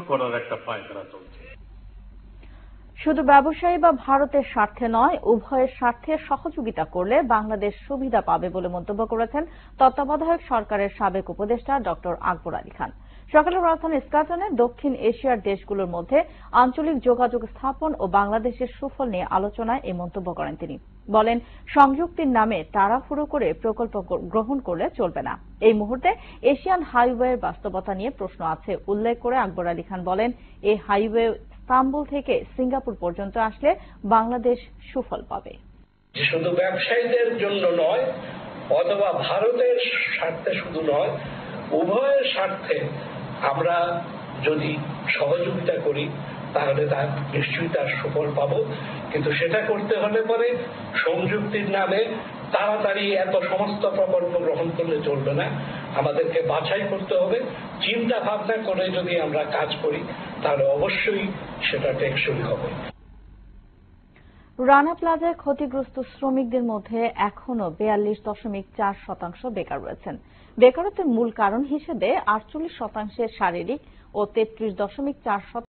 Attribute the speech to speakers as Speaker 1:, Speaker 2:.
Speaker 1: করার একটা পায়তারা চলছে।
Speaker 2: শুধু ব্যবসায়ী বা ভারতের স্বার্থে নয়, উভয়ের স্বার্থে সহযোগিতা করলে বাংলাদেশ সুবিধা পাবে বলে মন্তব্য করেছেন তত্ত্বাবধায়ক সরকারের সাবেক উপদেষ্টা ড আকবর আলী খান। সকালে রাজধানী ইস্কাটনে দক্ষিণ এশিয়ার দেশগুলোর মধ্যে আঞ্চলিক যোগাযোগ স্থাপন ও বাংলাদেশের সুফল নিয়ে আলোচনায় এই মন্তব্য করেন তিনি। বলেন, সংযুক্তির নামে তাড়াহুড়ো করে প্রকল্প গ্রহণ করলে চলবে না। এই মুহূর্তে এশিয়ান হাইওয়ের বাস্তবতা নিয়ে প্রশ্ন আছে উল্লেখ করে আকবর আলী খান বলেন, এই হাইওয়ে ইস্তাম্বুল থেকে সিঙ্গাপুর পর্যন্ত আসলে বাংলাদেশ সুফল পাবে।
Speaker 3: শুধু ব্যবসায়ীদের জন্য নয়, অথবা ভারতের স্বার্থে শুধু নয়, উভয়ের স্বার্থে আমরা যদি সহযোগিতা করি তাহলে তার নিশ্চয়ই তার সুফল পাবো। কিন্তু সেটা করতে হলে পরে সংযুক্তির নামে তাড়াতাড়ি এত সমস্ত প্রকল্প গ্রহণ করলে চলবে না। আমাদেরকে বাছাই করতে হবে, চিন্তা ভাবনা করে যদি আমরা কাজ করি তাহলে অবশ্যই সেটা টেকসই হবে।
Speaker 2: রানা প্লাজায় ক্ষতিগ্রস্ত শ্রমিকদের মধ্যে এখনো 42.4% বেকার রয়েছেন। বেকারত্বের মূল কারণ হিসেবে 48% শারীরিক ও 33.4%